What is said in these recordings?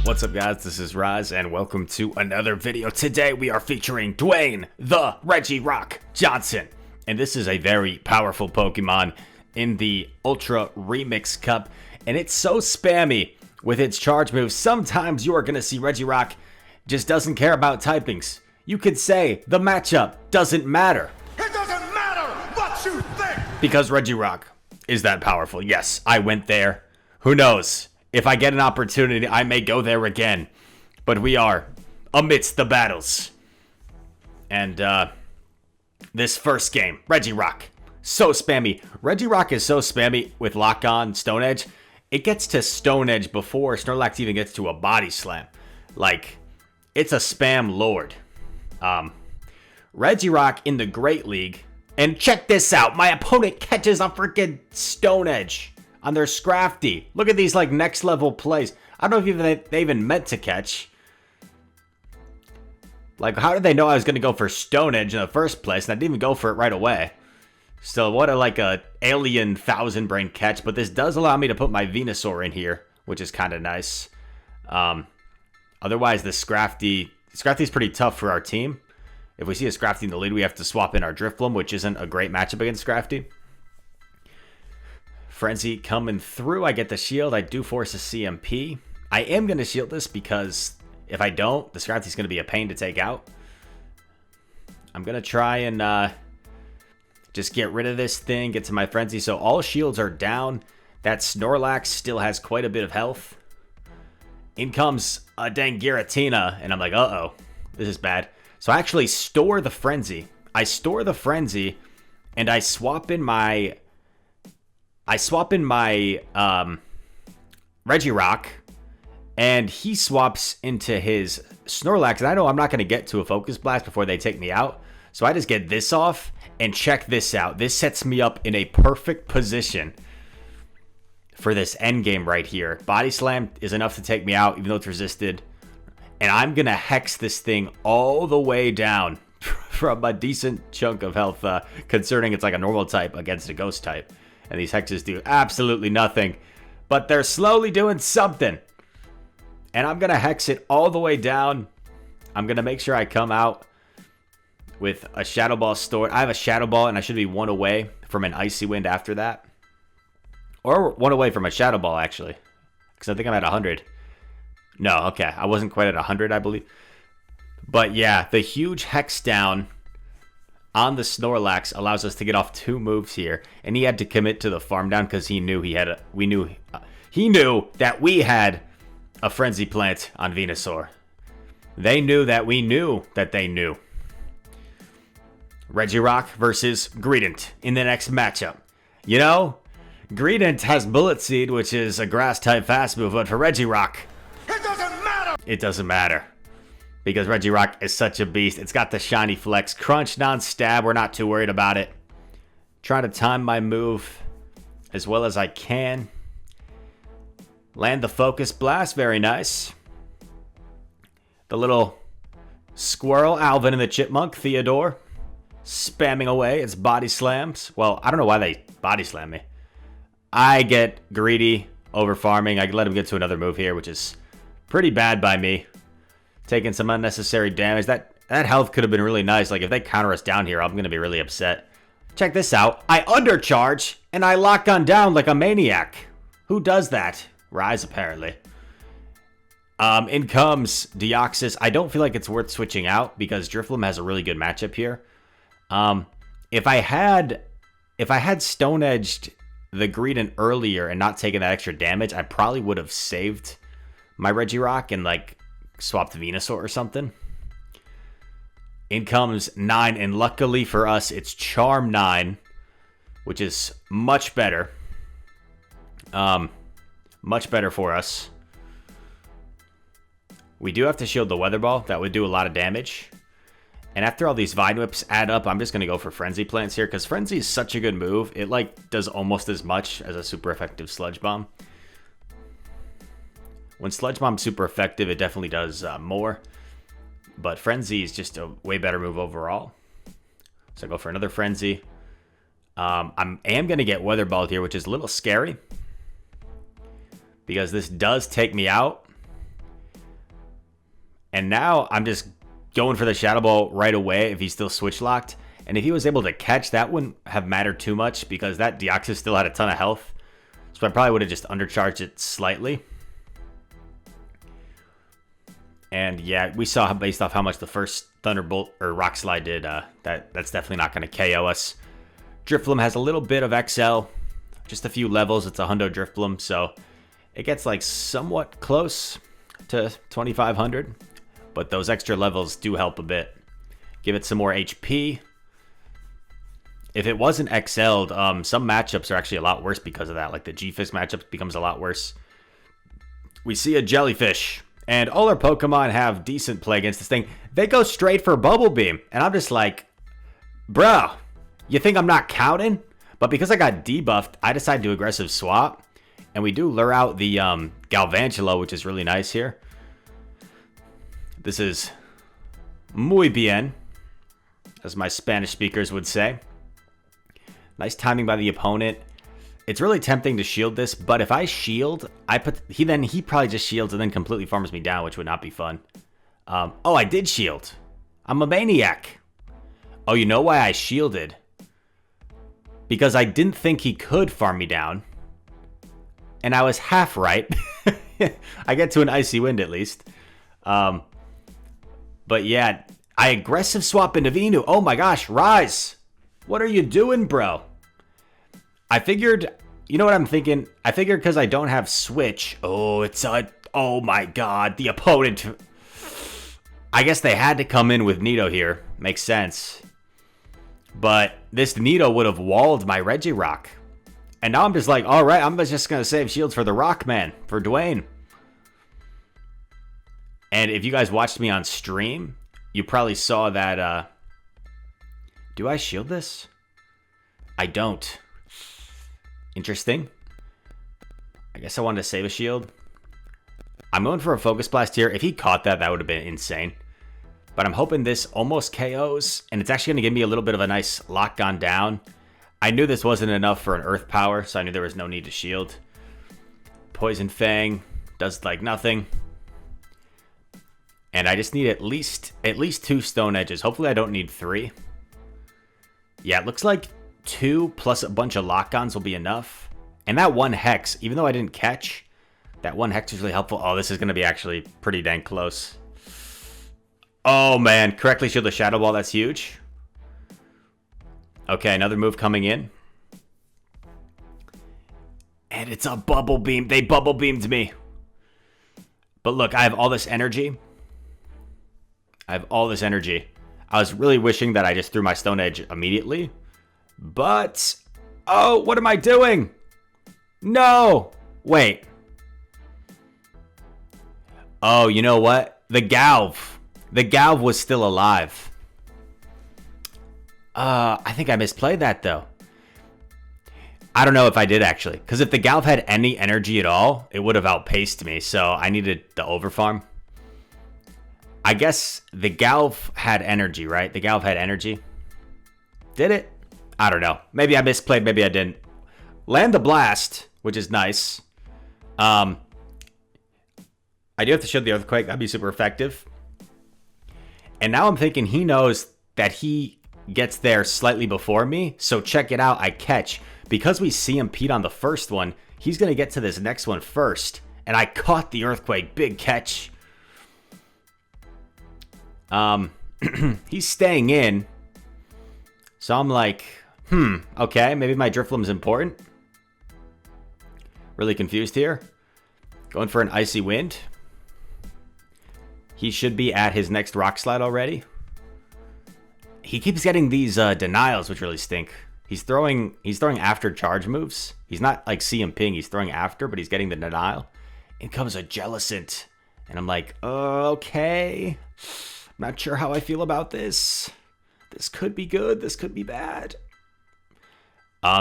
What's up, guys? This is Raz, and welcome to another video. Today we are featuring Dwayne The Regirock Johnson, and this is a very powerful Pokemon in the Ultra Remix Cup, and it's so spammy with its charge moves. Sometimes you are going to see Regirock just doesn't care about typings. You could say the matchup doesn't matter. It doesn't matter what you think! Because Regirock is that powerful. Yes, I went there. Who knows? If I get an opportunity, I may go there again. But we are amidst the battles. And this first game, Regirock, so spammy. Regirock is so spammy with lock-on Stone Edge. It gets to Stone Edge before Snorlax even gets to a Body Slam. Like, it's a spam lord. Regirock in the Great League. And check this out. My opponent catches a freaking Stone Edge on their Scrafty. Look at these like next level plays. I don't know if they even meant to catch. Like, how did they know I was going to go for Stone Edge in the first place? And I didn't even go for it right away. So what a alien thousand brain catch. But this does allow me to put my Venusaur in here, which is kind of nice. Otherwise, the Scrafty's pretty tough for our team. If we see a Scrafty in the lead, we have to swap in our Drifloon, which isn't a great matchup against Scrafty. Frenzy coming through. I get the shield. I do force a CMP. I am going to shield this because if I don't, the Scrafty's going to be a pain to take out. I'm going to try and just get rid of this thing, get to my Frenzy. So all shields are down. That Snorlax still has quite a bit of health. In comes a dang Giratina, and I'm like, uh-oh, this is bad. So I actually store the Frenzy. I store the Frenzy, and I swap in my Regirock, and he swaps into his Snorlax. And I know I'm not going to get to a Focus Blast before they take me out. So I just get this off, and check this out. This sets me up in a perfect position for this end game right here. Body Slam is enough to take me out, even though it's resisted. And I'm going to Hex this thing all the way down from a decent chunk of health, considering it's like a normal type against a ghost type. And these hexes do absolutely nothing. But they're slowly doing something. And I'm going to hex it all the way down. I'm going to make sure I come out with a Shadow Ball stored. I have a Shadow Ball, and I should be one away from an Icy Wind after that. Or one away from a Shadow Ball, actually. Because I think I'm at 100. No, okay. I wasn't quite at 100, I believe. But yeah, the huge hex down on the Snorlax allows us to get off 2 moves here, and he had to commit to the farm down because he knew he knew that we had a Frenzy Plant on Venusaur. They knew that we knew that they knew. Regirock versus Greedent in the next matchup. You know, Greedent has Bullet Seed, which is a grass type fast move, but for Regirock, It doesn't matter! it doesn't matter. Because Regirock is such a beast. It's got the shiny flex. Crunch, non-stab. We're not too worried about it. Try to time my move as well as I can. Land the Focus Blast. Very nice. The little squirrel, Alvin, and the chipmunk, Theodore, spamming away. It's body slams. Well, I don't know why they body slam me. I get greedy over farming. I can let him get to another move here, which is pretty bad by me. Taking some unnecessary damage. That health could have been really nice. Like, if they counter us down here, I'm going to be really upset. Check this out. I undercharge, and I lock on down like a maniac. Who does that? Rise, apparently. In comes Deoxys. I don't feel like it's worth switching out, because Drifloon has a really good matchup here. If I had Stone-Edged the Greedent earlier and not taken that extra damage, I probably would have saved my Regirock and, like, swapped Venusaur or something. In comes 9, and luckily for us, it's Charm 9, which is much better. Much better for us. We do have to shield the Weather Ball. That would do a lot of damage. And after all these Vine Whips add up, I'm just going to go for Frenzy Plants here, because Frenzy is such a good move. It, like, does almost as much as a super effective Sludge Bomb. When Sludge Bomb's super effective, it definitely does more. But Frenzy is just a way better move overall. So I go for another Frenzy. I am going to get Weather Balled here, which is a little scary, because this does take me out. And now I'm just going for the Shadow Ball right away if he's still switch locked. And if he was able to catch, that wouldn't have mattered too much because that Deoxys still had a ton of health. So I probably would have just undercharged it slightly. And yeah, we saw based off how much the first Thunderbolt or Rock Slide did, that's definitely not going to KO us. Drifloon has a little bit of XL, just a few levels. It's a Hundo Drifloon, so it gets like somewhat close to 2500, but those extra levels do help a bit. Give it some more HP. If it wasn't XL'd, some matchups are actually a lot worse because of that. Like the G-Fisk matchup becomes a lot worse. We see a Jellyfish, and all our Pokemon have decent play against this thing. They go straight for Bubble Beam, and I'm just like, bro, you think I'm not counting? But because I got debuffed, I decided to aggressive swap, and we do lure out the Galvantula, which is really nice here. This is muy bien, as my Spanish speakers would say. Nice timing by the opponent. It's really tempting to shield this, but if I shield, he probably just shields and then completely farms me down, which would not be fun. Oh, I did shield. I'm a maniac. Oh, you know why I shielded? Because I didn't think he could farm me down. And I was half right. I get to an Icy Wind at least. But yeah, I aggressive swap into Venu. Oh my gosh, Rise. What are you doing, bro? I figured, you know what I'm thinking? I figured because I don't have Switch. Oh my god, the opponent. I guess they had to come in with Nido here. Makes sense. But this Nido would have walled my Regirock. And now I'm just like, all right, I'm just going to save shields for the Rockman, for Dwayne. And if you guys watched me on stream, you probably saw that, do I shield this? I don't. Interesting. I guess I wanted to save a shield. I'm going for a Focus Blast here. If he caught that, that would have been insane. But I'm hoping this almost KOs, and it's actually going to give me a little bit of a nice lock on down. I knew this wasn't enough for an Earth Power, so I knew there was no need to shield. Poison Fang does like nothing. And I just need at least 2 Stone Edges. Hopefully I don't need 3. Yeah, it looks like 2 plus a bunch of lock-ons will be enough. And that 1 Hex, even though I didn't catch, that 1 Hex is really helpful. Oh, this is going to be actually pretty dang close. Oh, man. Correctly shield the Shadow Ball. That's huge. Okay, another move coming in. And it's a Bubble Beam. They Bubble Beamed me. But look, I have all this energy. I was really wishing that I just threw my Stone Edge immediately. But, oh, what am I doing? No. Wait. Oh, you know what? The Galv was still alive. I think I misplayed that, though. I don't know if I did, actually. Because if the Galv had any energy at all, it would have outpaced me. So I needed the overfarm. I guess the Galv had energy, right? The Galv had energy. Did it? I don't know. Maybe I misplayed. Maybe I didn't. Land the Blast, which is nice. I do have to shield the Earthquake. That'd be super effective. And now I'm thinking he knows that he gets there slightly before me. So check it out. I catch. Because we CMP'd on the first one, he's going to get to this next one first. And I caught the Earthquake. Big catch. He's staying in. So I'm like, okay, maybe my Drifloom's important. Really confused here. Going for an Icy Wind. He should be at his next Rock Slide already. He keeps getting these denials, which really stink. He's throwing after charge moves. He's not like CMPing, he's throwing after, but he's getting the denial. In comes a Jellicent. And I'm like, okay. I'm not sure how I feel about this. This could be good. This could be bad.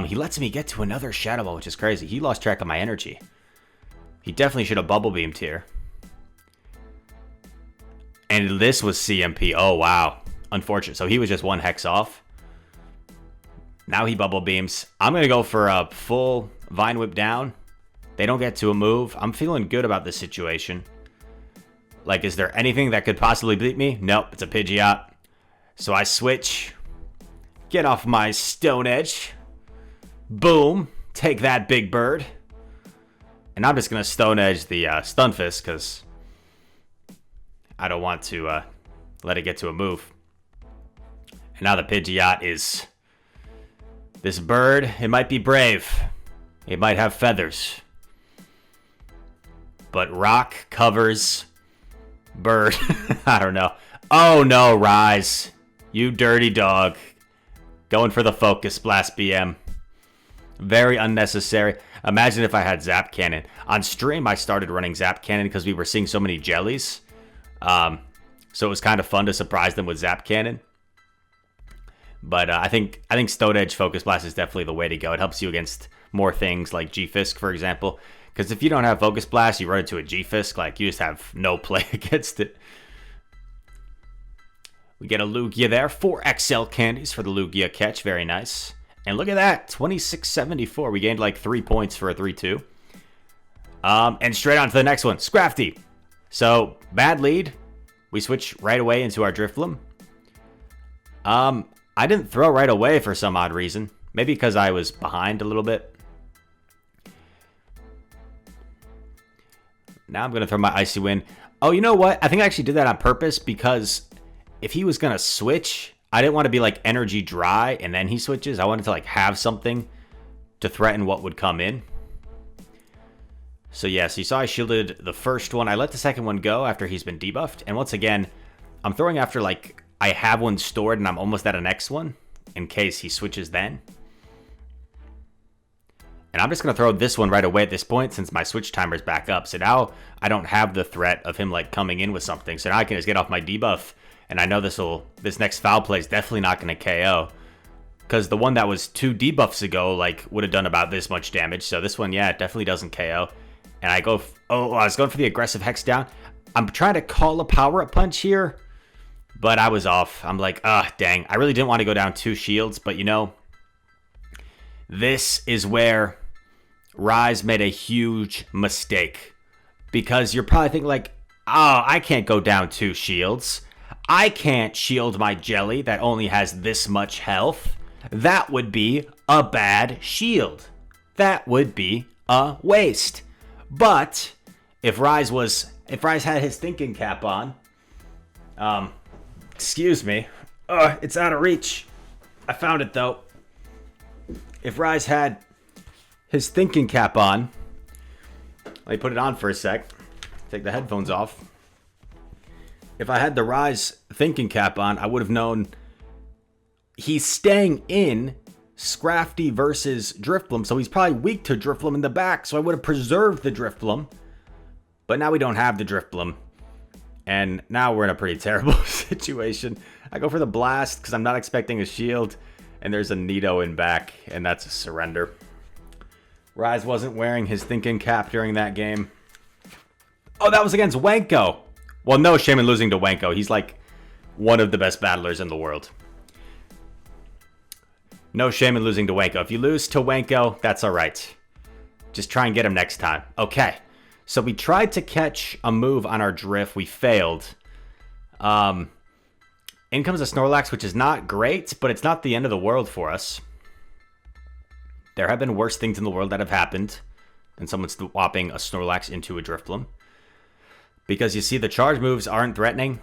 He lets me get to another Shadow Ball, which is crazy. He lost track of my energy. He definitely should have Bubble Beamed here. And this was CMP. Oh, wow. Unfortunate. So he was just 1 Hex off. Now he Bubble Beams. I'm going to go for a full Vine Whip down. They don't get to a move. I'm feeling good about this situation. Like, is there anything that could possibly beat me? Nope, it's a Pidgeot. So I switch. Get off my Stone Edge. Boom. Take that, Big Bird. And I'm just going to Stone Edge the Stunfisk because I don't want to let it get to a move. And now the Pidgeot is this bird. It might be brave. It might have feathers. But rock covers bird. I don't know. Oh no, Rise. You dirty dog. Going for the Focus Blast BM. Very unnecessary. Imagine if I had Zap Cannon. On stream, I started running Zap Cannon because we were seeing so many jellies. So it was kind of fun to surprise them with Zap Cannon. But I think Stone Edge Focus Blast is definitely the way to go. It helps you against more things like G-Fisk, for example. Because if you don't have Focus Blast, you run into a G-Fisk, like, you just have no play against it. We get a Lugia there. 4 XL candies for the Lugia catch. Very nice. And look at that. 2674. We gained like 3 points for a 3-2. And straight on to the next one. Scrafty. So, bad lead. We switch right away into our Drifloon. I didn't throw right away for some odd reason. Maybe because I was behind a little bit. Now I'm going to throw my Icy Wind. Oh, you know what? I think I actually did that on purpose because if he was going to switch, I didn't want to be like energy dry and then he switches. I wanted to like have something to threaten what would come in. So yes, you saw I shielded the first one. I let the second one go after he's been debuffed. And once again, I'm throwing after like I have one stored and I'm almost at a next one in case he switches then. And I'm just going to throw this one right away at this point since my switch timer's back up. So now I don't have the threat of him like coming in with something. So now I can just get off my debuff. And I know this next foul play is definitely not going to KO. Because the one that was 2 debuffs ago like would have done about this much damage. So this one, yeah, it definitely doesn't KO. And I go, I was going for the aggressive Hex down. I'm trying to call a power-up punch here. But I was off. I'm like, dang. I really didn't want to go down 2 shields. But you know, this is where Rise made a huge mistake. Because you're probably thinking like, oh, I can't go down 2 shields. I can't shield my jelly that only has this much health. That would be a bad shield. That would be a waste. But if Rise had his thinking cap on, excuse me, it's out of reach. I found it though. If Rise had his thinking cap on, let me put it on for a sec. Take the headphones off. If I had the Rise thinking cap on, I would have known he's staying in Scrafty versus Drifloon, so he's probably weak to Drifloon in the back, so I would have preserved the Drifloon. But now we don't have the Drifloon, and now we're in a pretty terrible situation. I go for the Blast because I'm not expecting a shield, and there's a Nido in back, and that's a surrender. Rise wasn't wearing his thinking cap during that game. Oh, that was against Wenko. Well, no shame in losing to Wenko. He's like one of the best battlers in the world. No shame in losing to Wenko. If you lose to Wenko, that's all right. Just try and get him next time. Okay. So we tried to catch a move on our drift. We failed. In comes a Snorlax, which is not great, but it's not the end of the world for us. There have been worse things in the world that have happened than someone swapping a Snorlax into a Drifloon. Because you see, the charge moves aren't threatening.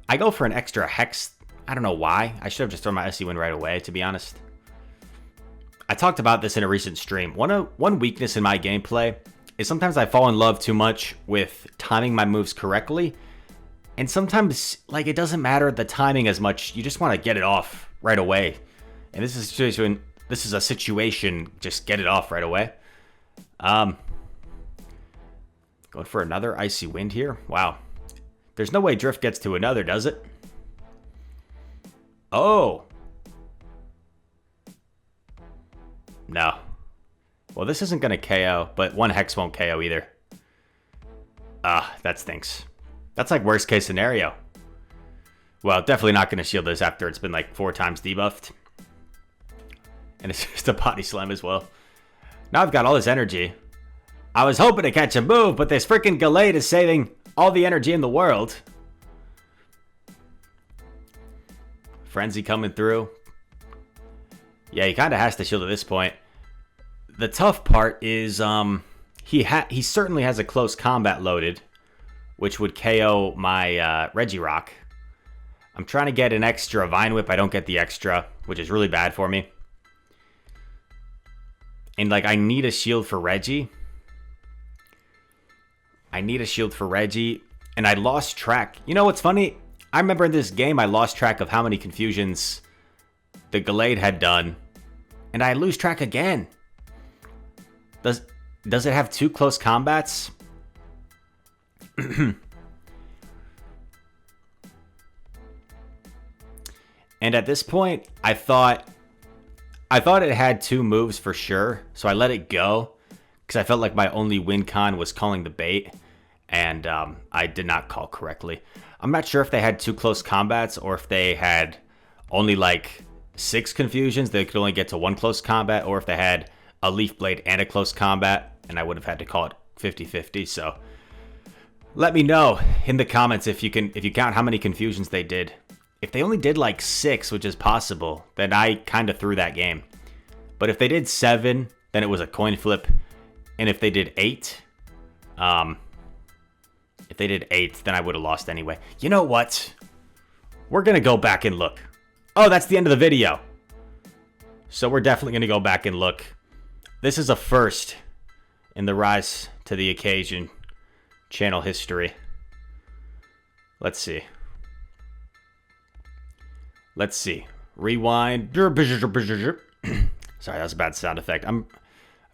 I go for an extra Hex. I don't know why. I should have just thrown my Icy Wind right away, to be honest. I talked about this in a recent stream. One weakness in my gameplay is sometimes I fall in love too much with timing my moves correctly. And sometimes, like, it doesn't matter the timing as much. You just want to get it off right away. And this is a situation, just get it off right away. Going for another Icy Wind here. Wow. There's no way Drift gets to another, does it? Oh. No. Well, this isn't going to KO, but one Hex won't KO either. That stinks. That's like worst case scenario. Well, definitely not going to shield this after it's been like 4 times debuffed. And it's just a body slam as well. Now I've got all this energy. I was hoping to catch a move, but this freaking Gallade is saving All the energy in the world. Frenzy coming through. Yeah, he kind of has to shield at this point. The tough part is he certainly has a close combat loaded, which would KO my Regirock. I'm trying to get an extra Vine Whip. I don't get the extra, which is really bad for me. And, like, I need a shield for Reggie. And I lost track. You know what's funny? I remember in this game I lost track of how many confusions the Gallade had done. And I lose track again. Does it have 2 close combats? And at this point, I thought it had 2 moves for sure, so I let it go because I felt like my only win con was calling the bait, and I did not call correctly. I'm not sure if they had 2 close combats or if they had only like 6 confusions. They could only get to 1 close combat, or if they had a Leaf Blade and a close combat, and I would have had to call it 50-50. So let me know in the comments if you count how many confusions they did. If they only did like 6, which is possible, then I kind of threw that game. But if they did 7, then it was a coin flip. And if they did 8, then I would have lost anyway. You know what? We're going to go back and look. Oh, that's the end of the video. So we're definitely going to go back and look. This is a first in the Rise to the Occasion channel history. Let's see. Rewind. Sorry, that was a bad sound effect. I've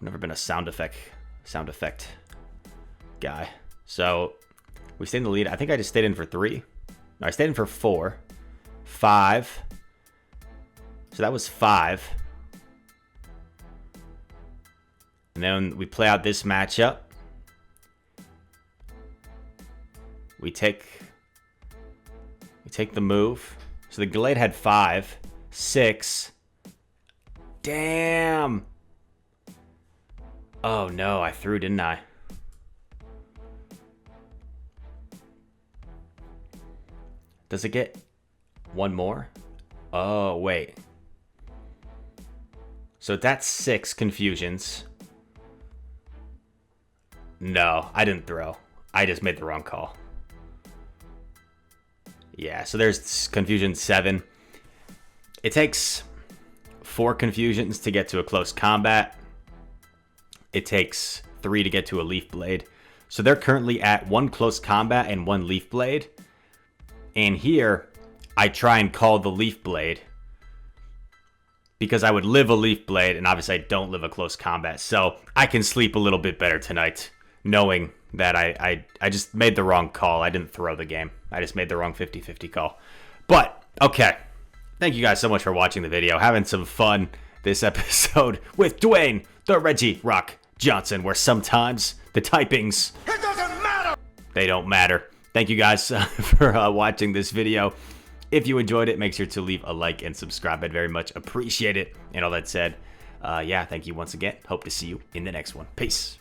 never been a sound effect guy. So we stayed in the lead. I think I just stayed in for 3. No, I stayed in for 4. 5. So that was 5. And then we play out this matchup. We take the move. So the Gallade had 5. 6. Damn. Oh no, I threw, didn't I? Does it get 1 more? Oh, wait. So that's 6 confusions. No, I didn't throw. I just made the wrong call. Yeah, so there's confusion 7. It takes 4 confusions to get to a close combat. It takes 3 to get to a Leaf Blade. So they're currently at 1 close combat and 1 Leaf Blade. And here, I try and call the Leaf Blade because I would live a Leaf Blade, and obviously I don't live a close combat. So I can sleep a little bit better tonight, knowing that I just made the wrong call. I didn't throw the game. I just made the wrong 50-50 call. But, okay. Thank you guys so much for watching the video. Having some fun this episode with Dwayne The Regirock Johnson, where sometimes the typings, It doesn't matter! they don't matter. Thank you guys for watching this video. If you enjoyed it, make sure to leave a like and subscribe. I'd very much appreciate it. And all that said, yeah, thank you once again. Hope to see you in the next one. Peace.